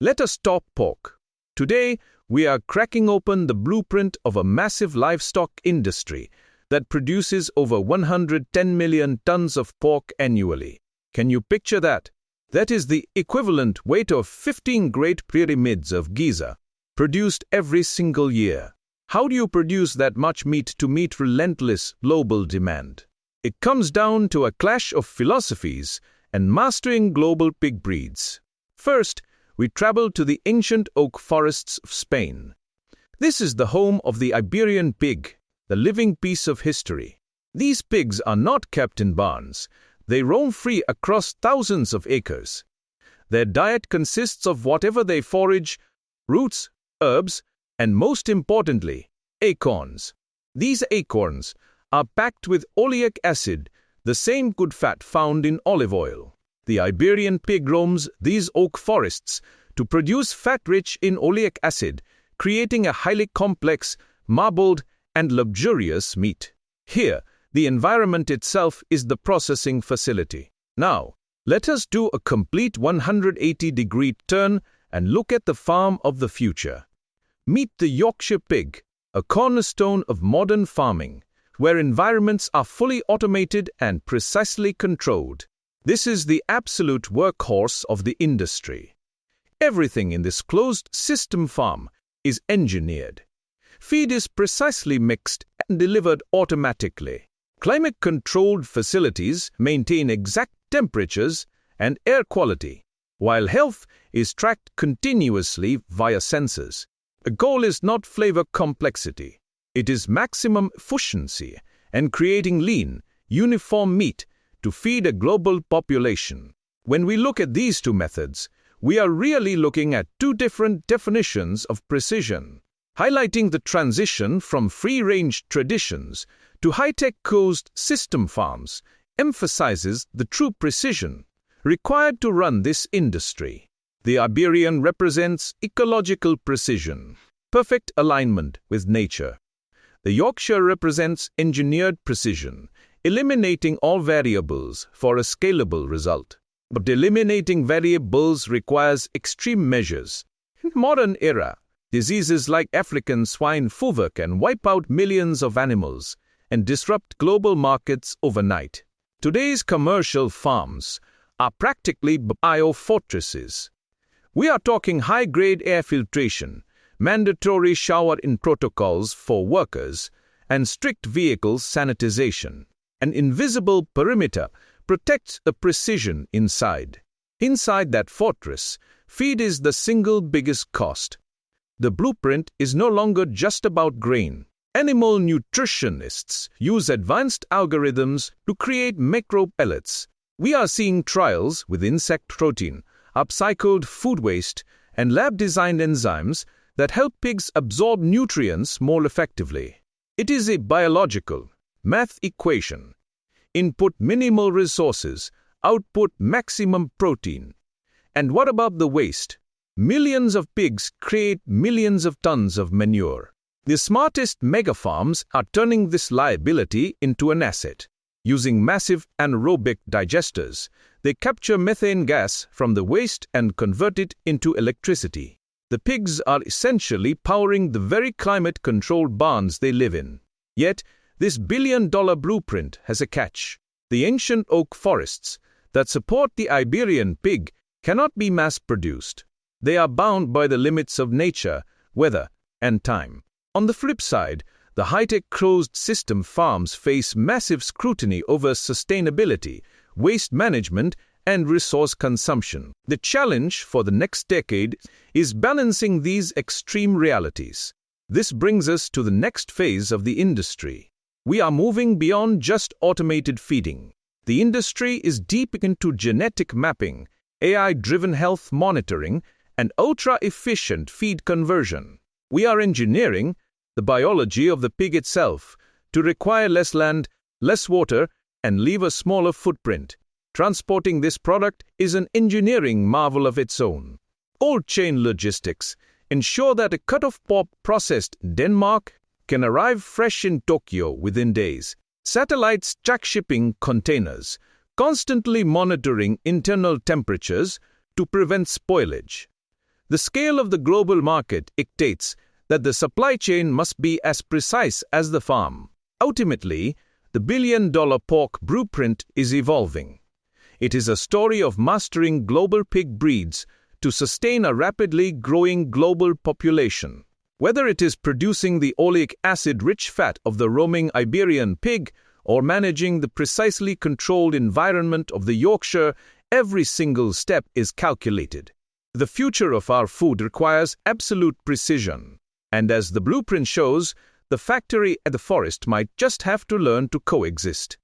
Let us talk pork. Today, we are cracking open the blueprint of a massive livestock industry that produces over 110 million tons of pork annually. Can you picture that? That is the equivalent weight of 15 Great Pyramids of Giza, produced every single year. How do you produce that much meat to meet relentless global demand? It comes down to a clash of philosophies and mastering global pig breeds. First, we travel to the ancient oak forests of Spain. This is the home of the Iberian pig, the living piece of history. These pigs are not kept in barns. They roam free across thousands of acres. Their diet consists of whatever they forage, roots, herbs, and most importantly, acorns. These acorns are packed with oleic acid, the same good fat found in olive oil. The Iberian pig roams these oak forests to produce fat rich in oleic acid, creating a highly complex, marbled, and luxurious meat. Here, the environment itself is the processing facility. Now, let us do a complete 180-degree turn and look at the farm of the future. Meet the Yorkshire pig, a cornerstone of modern farming, where environments are fully automated and precisely controlled. This is the absolute workhorse of the industry. Everything in this closed-system farm is engineered. Feed is precisely mixed and delivered automatically. Climate-controlled facilities maintain exact temperatures and air quality, while health is tracked continuously via sensors. The goal is not flavor complexity. It is maximum efficiency and creating lean, uniform meat to feed a global population. When we look at these two methods, we are really looking at two different definitions of precision, highlighting the transition from free-range traditions to high-tech closed-system farms emphasizes the true precision required to run this industry. The Iberian represents ecological precision, perfect alignment with nature. The Yorkshire represents engineered precision, eliminating all variables for a scalable result. But eliminating variables requires extreme measures. In the modern era, diseases like African swine fever can wipe out millions of animals and disrupt global markets overnight. Today's commercial farms are practically biofortresses. We are talking high-grade air filtration, mandatory shower-in protocols for workers, and strict vehicle sanitization. An invisible perimeter protects the precision inside. Inside that fortress, feed is the single biggest cost. The blueprint is no longer just about grain. Animal nutritionists use advanced algorithms to create macro pellets. We are seeing trials with insect protein, upcycled food waste, and lab-designed enzymes that help pigs absorb nutrients more effectively. It is a biological math equation. Input minimal resources, output maximum protein. And what about the waste? Millions of pigs create millions of tons of manure. The smartest megafarms are turning this liability into an asset. Using massive anaerobic digesters, they capture methane gas from the waste and convert it into electricity. The pigs are essentially powering the very climate-controlled barns they live in. Yet, this billion-dollar blueprint has a catch. The ancient oak forests that support the Iberian pig cannot be mass-produced. They are bound by the limits of nature, weather, and time. On the flip side, the high-tech closed-system farms face massive scrutiny over sustainability, waste management, and resource consumption. The challenge for the next decade is balancing these extreme realities. This brings us to the next phase of the industry. We are moving beyond just automated feeding. The industry is deep into genetic mapping, AI-driven health monitoring, and ultra-efficient feed conversion. We are engineering the biology of the pig itself to require less land, less water, and leave a smaller footprint. Transporting this product is an engineering marvel of its own. Cold chain logistics ensure that a cut of pork processed in Denmark can arrive fresh in Tokyo within days. Satellites track shipping containers, constantly monitoring internal temperatures to prevent spoilage. The scale of the global market dictates that the supply chain must be as precise as the farm. Ultimately, the billion-dollar pork blueprint is evolving. It is a story of mastering global pig breeds to sustain a rapidly growing global population. Whether it is producing the oleic acid-rich fat of the roaming Iberian pig or managing the precisely controlled environment of the Yorkshire, every single step is calculated. The future of our food requires absolute precision. And as the blueprint shows, the factory and the forest might just have to learn to coexist.